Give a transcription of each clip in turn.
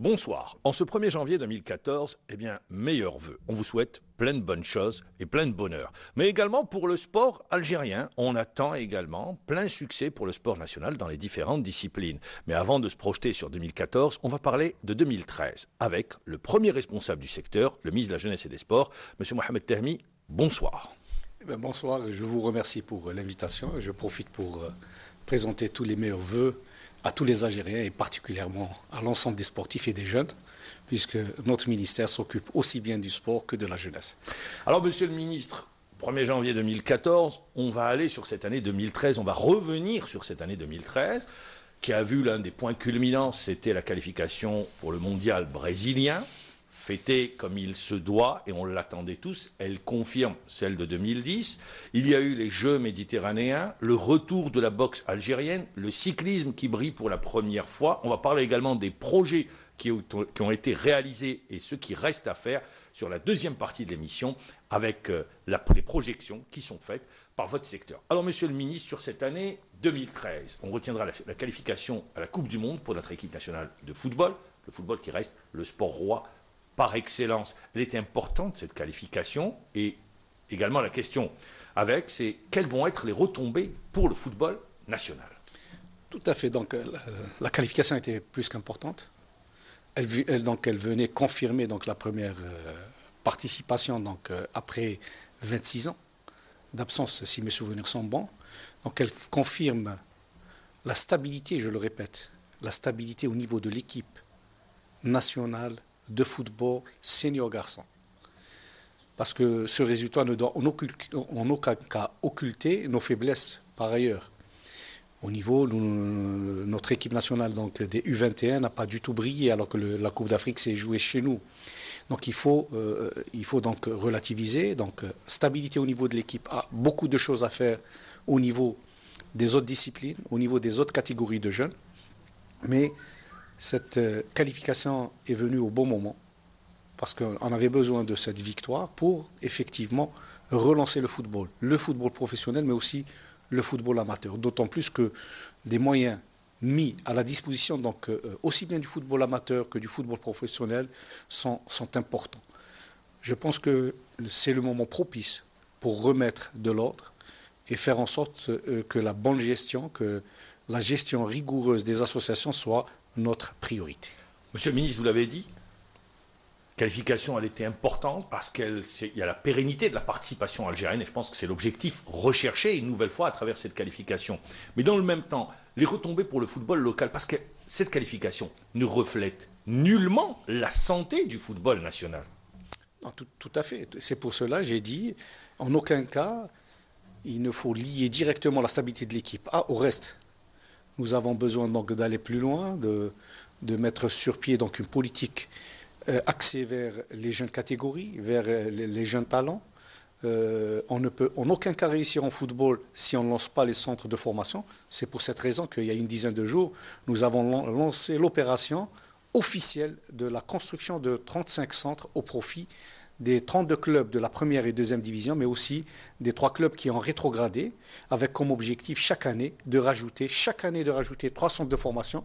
Bonsoir. En ce 1er janvier 2014, meilleurs vœux. On vous souhaite plein de bonnes choses et plein de bonheur. Mais également pour le sport algérien, on attend également plein succès pour le sport national dans les différentes disciplines. Mais avant de se projeter sur 2014, on va parler de 2013 avec le premier responsable du secteur, le ministre de la Jeunesse et des Sports, M. Mohamed Termi. Bonsoir. Bonsoir, je vous remercie pour l'invitation. Je profite pour présenter tous les meilleurs vœux à tous les Algériens et particulièrement à l'ensemble des sportifs et des jeunes, puisque notre ministère s'occupe aussi bien du sport que de la jeunesse. Alors, monsieur le ministre, 1er janvier 2014, on va aller sur cette année 2013, on va revenir sur cette année 2013, qui a vu l'un des points culminants, c'était la qualification pour le mondial brésilien, fêtée comme il se doit, et on l'attendait tous, elle confirme celle de 2010. Il y a eu les Jeux méditerranéens, le retour de la boxe algérienne, le cyclisme qui brille pour la première fois. On va parler également des projets qui ont été réalisés et ceux qui restent à faire sur la deuxième partie de l'émission, avec les projections qui sont faites par votre secteur. Alors, monsieur le ministre, sur cette année 2013, on retiendra la qualification à la Coupe du Monde pour notre équipe nationale de football, le football qui reste le sport roi par excellence. Elle était importante, cette qualification, et également la question avec, c'est quelles vont être les retombées pour le football national? Tout à fait, donc la qualification était plus qu'importante. Elle venait confirmer donc, la première participation après 26 ans d'absence, si mes souvenirs sont bons. Donc elle confirme la stabilité, je le répète, la stabilité au niveau de l'équipe nationale de football senior garçon. Parce que ce résultat ne doit en aucun cas occulter nos faiblesses par ailleurs. Au niveau, notre équipe nationale donc, des U21 n'a pas du tout brillé alors que la Coupe d'Afrique s'est jouée chez nous. Donc il faut donc relativiser. Donc stabilité au niveau de l'équipe, beaucoup de choses à faire au niveau des autres disciplines, au niveau des autres catégories de jeunes. Mais cette qualification est venue au bon moment parce qu'on avait besoin de cette victoire pour effectivement relancer le football professionnel, mais aussi le football amateur. D'autant plus que des moyens mis à la disposition donc, aussi bien du football amateur que du football professionnel sont importants. Je pense que c'est le moment propice pour remettre de l'ordre et faire en sorte que la bonne gestion, que la gestion rigoureuse des associations soit notre priorité. Monsieur le ministre, vous l'avez dit, qualification, elle était importante parce qu'il y a la pérennité de la participation algérienne et je pense que c'est l'objectif recherché une nouvelle fois à travers cette qualification. Mais dans le même temps, les retombées pour le football local, parce que cette qualification ne reflète nullement la santé du football national. Non, tout à fait. C'est pour cela que j'ai dit, en aucun cas, il ne faut lier directement la stabilité de l'équipe au reste. Nous avons besoin donc d'aller plus loin, de mettre sur pied donc une politique axée vers les jeunes catégories, vers les jeunes talents. On ne peut en aucun cas réussir en football si on ne lance pas les centres de formation. C'est pour cette raison qu'il y a une dizaine de jours, nous avons lancé l'opération officielle de la construction de 35 centres au profit des 32 clubs de la première et deuxième division, mais aussi des 3 clubs qui ont rétrogradé, avec comme objectif chaque année de rajouter 3 centres de formation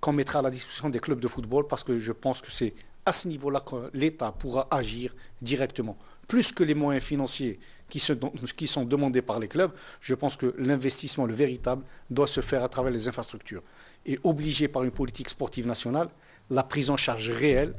qu'on mettra à la disposition des clubs de football, parce que je pense que c'est à ce niveau-là que l'État pourra agir directement. Plus que les moyens financiers qui sont demandés par les clubs, je pense que l'investissement, le véritable, doit se faire à travers les infrastructures. Et obligé par une politique sportive nationale, la prise en charge réelle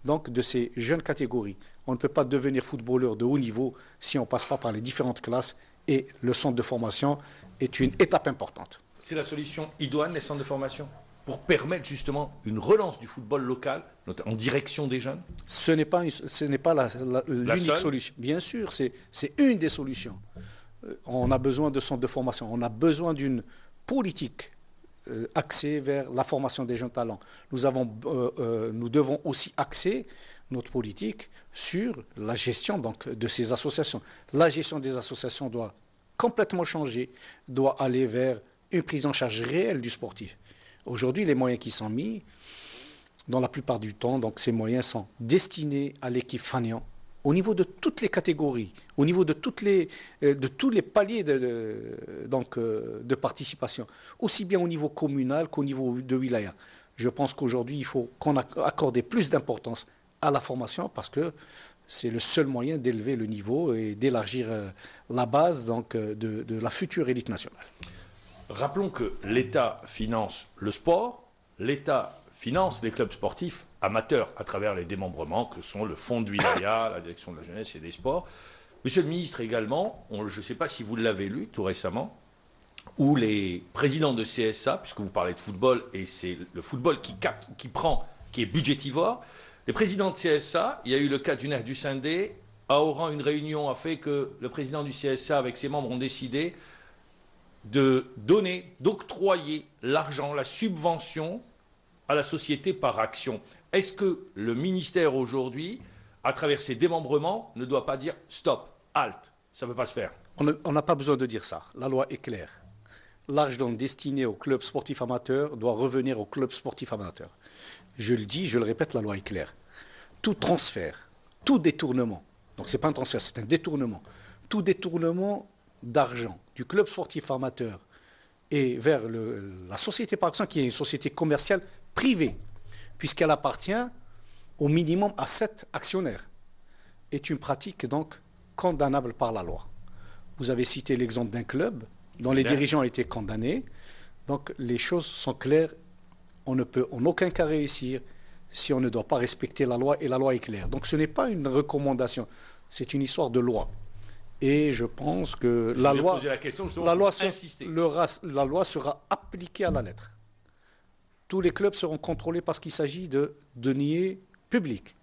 donc de ces jeunes catégories. On ne peut pas devenir footballeur de haut niveau si on ne passe pas par les différentes classes et le centre de formation est une étape importante. C'est la solution idoine, les centres de formation, pour permettre justement une relance du football local en direction des jeunes? Ce n'est pas l'unique solution. Bien sûr, c'est une des solutions. On a besoin de centres de formation, on a besoin d'une politique axée vers la formation des jeunes talents. Nous devons aussi axer notre politique sur la gestion donc, de ces associations. La gestion des associations doit complètement changer, doit aller vers une prise en charge réelle du sportif. Aujourd'hui, les moyens qui sont mis, dans la plupart du temps, donc ces moyens sont destinés à l'équipe fanion, au niveau de toutes les catégories, au niveau de tous les paliers de participation, aussi bien au niveau communal qu'au niveau de wilaya. Je pense qu'aujourd'hui, il faut qu'on accorde plus d'importance à la formation parce que c'est le seul moyen d'élever le niveau et d'élargir la base donc, de la future élite nationale. Rappelons que l'État finance le sport, l'État finance les clubs sportifs amateurs à travers les démembrements que sont le Fonds de Wilaya, la Direction de la jeunesse et des sports. Monsieur le ministre également, je ne sais pas si vous l'avez lu tout récemment, où les présidents de CSA, puisque vous parlez de football et c'est le football qui est budgétivore, les présidents de CSA, il y a eu le cas du Nerf du Sindé, à Oran, une réunion a fait que le président du CSA avec ses membres ont décidé de donner, d'octroyer l'argent, la subvention à la société par action. Est-ce que le ministère aujourd'hui, à travers ses démembrements, ne doit pas dire stop, halt, ça ne peut pas se faire? On n'a pas besoin de dire ça. La loi est claire. L'argent destiné aux clubs sportifs amateurs doit revenir aux clubs sportifs amateurs. Je le dis, je le répète, la loi est claire. Tout transfert, tout détournement, donc ce n'est pas un transfert, c'est un détournement, tout détournement d'argent du club sportif amateur et vers la société par exemple, qui est une société commerciale privée, puisqu'elle appartient au minimum à 7 actionnaires, est une pratique donc condamnable par la loi. Vous avez cité l'exemple d'un club dont les dirigeants ont été condamnés. Donc les choses sont claires. On ne peut en aucun cas réussir si on ne doit pas respecter la loi et la loi est claire. Donc ce n'est pas une recommandation, c'est une histoire de loi. Et je pense que la loi sera appliquée à la lettre. Tous les clubs seront contrôlés parce qu'il s'agit de deniers publics.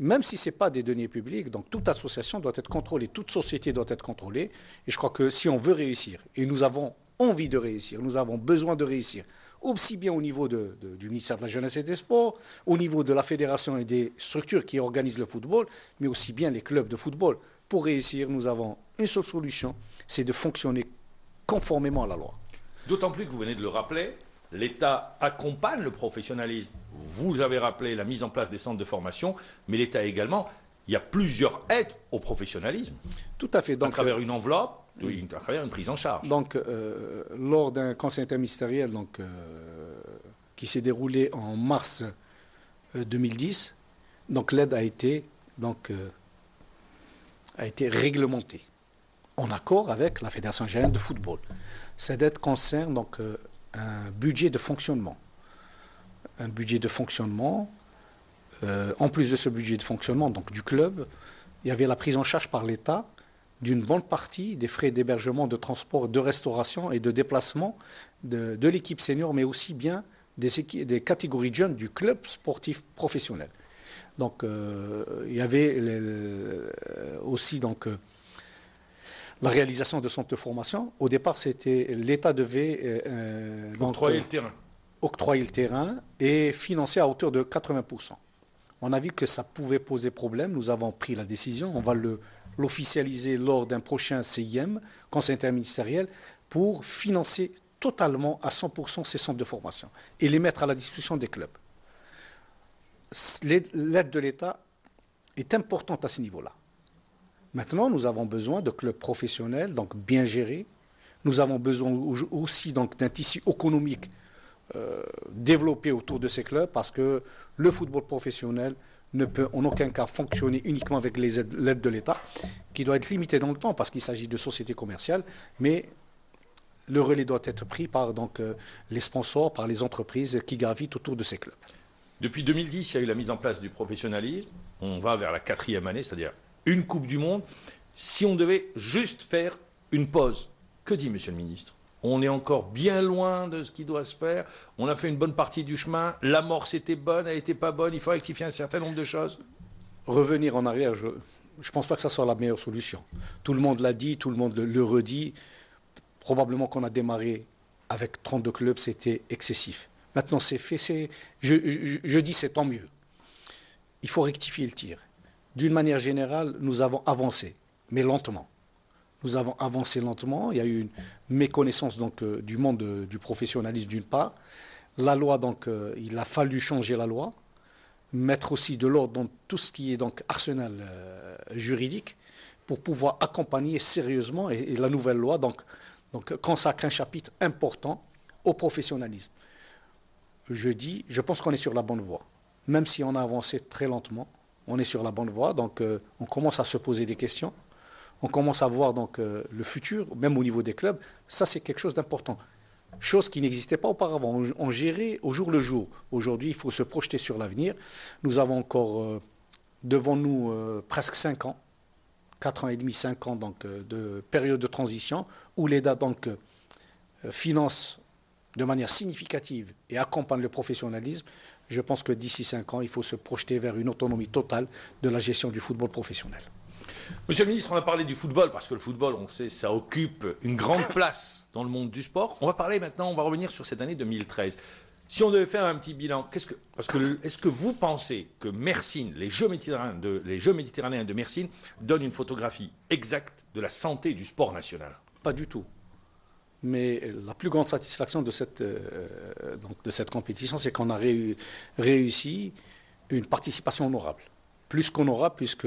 Même si ce n'est pas des deniers publics, donc toute association doit être contrôlée, toute société doit être contrôlée. Et je crois que si on veut réussir, et nous avons envie de réussir, nous avons besoin de réussir, aussi bien au niveau du ministère de la Jeunesse et des Sports, au niveau de la fédération et des structures qui organisent le football, mais aussi bien les clubs de football. Pour réussir, nous avons une seule solution, c'est de fonctionner conformément à la loi. D'autant plus que vous venez de le rappeler, l'État accompagne le professionnalisme. Vous avez rappelé la mise en place des centres de formation, mais l'État également, il y a plusieurs aides au professionnalisme. Tout à fait. Donc, à travers une enveloppe, à travers une prise en charge. Donc, lors d'un conseil interministériel qui s'est déroulé en mars 2010, donc l'aide a été réglementée en accord avec la Fédération nigérienne de football. Cette aide concerne donc un budget de fonctionnement. Un budget de fonctionnement. En plus de ce budget de fonctionnement donc du club, il y avait la prise en charge par l'État d'une bonne partie des frais d'hébergement, de transport, de restauration et de déplacement de l'équipe senior, mais aussi bien des catégories de jeunes du club sportif professionnel. Donc il y avait aussi la réalisation de centres de formation. Au départ, l'État devait octroyer le terrain et financer à hauteur de 80%. On a vu que ça pouvait poser problème. Nous avons pris la décision. On va l'officialiser lors d'un prochain CIM, Conseil interministériel, pour financer totalement à 100% ces centres de formation et les mettre à la disposition des clubs. L'aide de l'État est importante à ce niveau-là. Maintenant, nous avons besoin de clubs professionnels, donc bien gérés. Nous avons besoin aussi d'un tissu économique développé autour de ces clubs parce que le football professionnel ne peut en aucun cas fonctionner uniquement avec l'aide de l'État, qui doit être limitée dans le temps parce qu'il s'agit de sociétés commerciales, mais le relais doit être pris par les sponsors, par les entreprises qui gravitent autour de ces clubs. Depuis 2010, il y a eu la mise en place du professionnalisme. On va vers la 4e année, c'est-à-dire une Coupe du Monde. Si on devait juste faire une pause, que dit Monsieur le Ministre? On est encore bien loin de ce qui doit se faire. On a fait une bonne partie du chemin. L'amorce était bonne, elle n'était pas bonne. Il faut rectifier un certain nombre de choses. Revenir en arrière, je ne pense pas que ça soit la meilleure solution. Tout le monde l'a dit, tout le monde le redit. Probablement qu'on a démarré avec 32 clubs, c'était excessif. Maintenant, c'est fait. Je dis c'est tant mieux. Il faut rectifier le tir. D'une manière générale, nous avons avancé, mais lentement. Nous avons avancé lentement. Il y a eu une méconnaissance du monde du professionnalisme d'une part. La loi, il a fallu changer la loi, mettre aussi de l'ordre dans tout ce qui est arsenal juridique pour pouvoir accompagner sérieusement. Et la nouvelle loi consacre un chapitre important au professionnalisme. je pense qu'on est sur la bonne voie. Même si on a avancé très lentement, on est sur la bonne voie. Donc, on commence à se poser des questions. On commence à voir donc, le futur, même au niveau des clubs. Ça, c'est quelque chose d'important. Chose qui n'existait pas auparavant. On gérait au jour le jour. Aujourd'hui, il faut se projeter sur l'avenir. Nous avons encore devant nous presque 5 ans, 4 ans et demi, 5 ans donc, de période de transition, où l'État donc, finance de manière significative et accompagne le professionnalisme. Je pense que d'ici 5 ans, il faut se projeter vers une autonomie totale de la gestion du football professionnel. Monsieur le ministre, on a parlé du football, parce que le football, on sait, ça occupe une grande place dans le monde du sport. On va parler maintenant, on va revenir sur cette année 2013. Si on devait faire un petit bilan, est-ce que vous pensez que Mersin, les Jeux méditerranéens de Mersin, donnent une photographie exacte de la santé du sport national? Pas du tout. Mais la plus grande satisfaction de cette compétition, c'est qu'on a réussi une participation honorable. Plus qu'honorable, puisque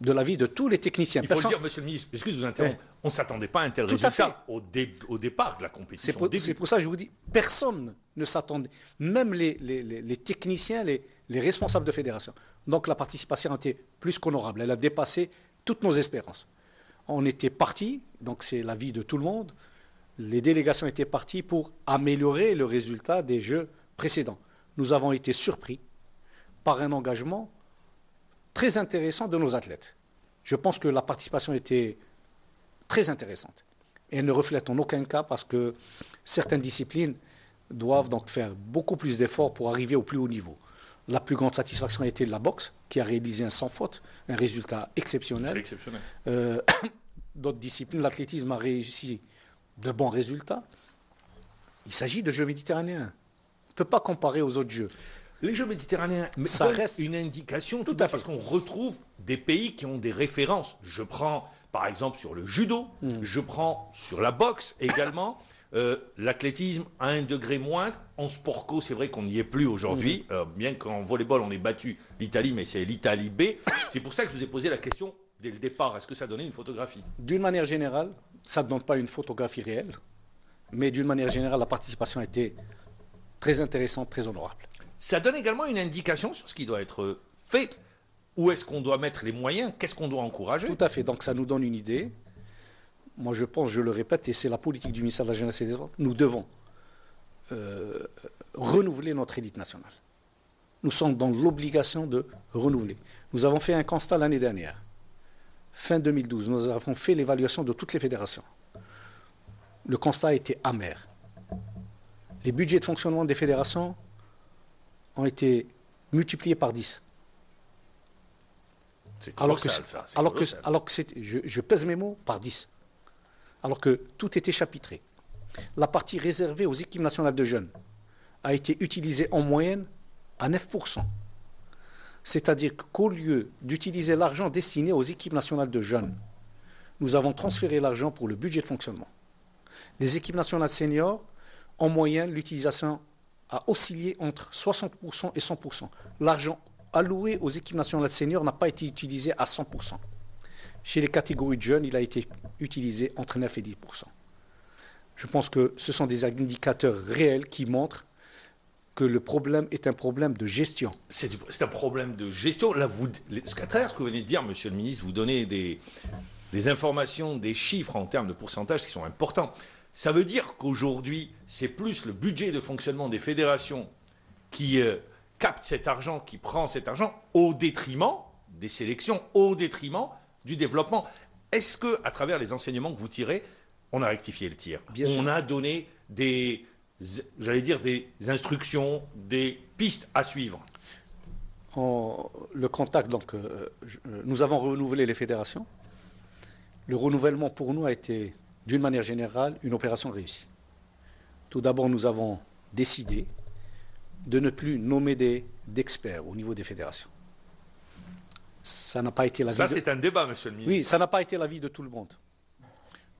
de l'avis de tous les techniciens. Il faut le dire, monsieur le ministre, excusez je vous interromps, on ne s'attendait pas à un tel résultat au départ de la compétition. C'est pour ça que je vous dis, personne ne s'attendait, même les techniciens, les responsables de fédération. Donc la participation était plus qu'honorable, elle a dépassé toutes nos espérances. On était partis, donc c'est l'avis de tout le monde, les délégations étaient parties pour améliorer le résultat des Jeux précédents. Nous avons été surpris par un engagement très intéressant de nos athlètes. Je pense que la participation était très intéressante. Et elle ne reflète en aucun cas parce que certaines disciplines doivent donc faire beaucoup plus d'efforts pour arriver au plus haut niveau. La plus grande satisfaction a été la boxe, qui a réalisé un sans faute, un résultat exceptionnel. C'est exceptionnel. D'autres disciplines, l'athlétisme a réussi de bons résultats. Il s'agit de Jeux méditerranéens. On ne peut pas comparer aux autres Jeux. Les Jeux méditerranéens, ça reste une indication, tout à fait, parce qu'on retrouve des pays qui ont des références. Je prends par exemple sur le judo, je prends sur la boxe également. L'athlétisme à un degré moindre. En sport co, c'est vrai qu'on n'y est plus aujourd'hui. Bien qu'en volleyball, on ait battu l'Italie, mais c'est l'Italie B. C'est pour ça que je vous ai posé la question dès le départ. Est-ce que ça donnait une photographie? D'une manière générale, ça ne donne pas une photographie réelle. Mais d'une manière générale, la participation a été très intéressante, très honorable. Ça donne également une indication sur ce qui doit être fait. Où est-ce qu'on doit mettre les moyens? Qu'est-ce qu'on doit encourager? Tout à fait. Donc ça nous donne une idée. Moi je pense, je le répète, et c'est la politique du ministère de la Jeunesse et des Sports, nous devons renouveler notre élite nationale. Nous sommes dans l'obligation de renouveler. Nous avons fait un constat l'année dernière. Fin 2012, nous avons fait l'évaluation de toutes les fédérations. Le constat a été amer. Les budgets de fonctionnement des fédérations ont été multipliés par 10. Alors que je pèse mes mots par 10. Alors que tout était chapitré. La partie réservée aux équipes nationales de jeunes a été utilisée en moyenne à 9%. C'est-à-dire qu'au lieu d'utiliser l'argent destiné aux équipes nationales de jeunes, nous avons transféré l'argent pour le budget de fonctionnement. Les équipes nationales seniors, en moyenne, l'utilisation a oscillé entre 60% et 100%. L'argent alloué aux équipes nationales seniors n'a pas été utilisé à 100%. Chez les catégories de jeunes, il a été utilisé entre 9 et 10%. Je pense que ce sont des indicateurs réels qui montrent que le problème est un problème de gestion. C'est un problème de gestion. Là, à travers ce que vous venez de dire, monsieur le ministre, vous donnez des informations, des chiffres en termes de pourcentage qui sont importants. Ça veut dire qu'aujourd'hui, c'est plus le budget de fonctionnement des fédérations qui capte cet argent, qui prend cet argent au détriment des sélections, au détriment du développement. Est-ce que, à travers les enseignements que vous tirez, on a rectifié le tir? On a donné des instructions, des pistes à suivre? Le contact, donc, nous avons renouvelé les fédérations. Le renouvellement pour nous a été, d'une manière générale, une opération réussie. Tout d'abord, nous avons décidé de ne plus nommer d'experts au niveau des fédérations. Ça n'a pas été l'avis. Ça, c'est un débat, monsieur le ministre. Oui, ça n'a pas été l'avis de tout le monde.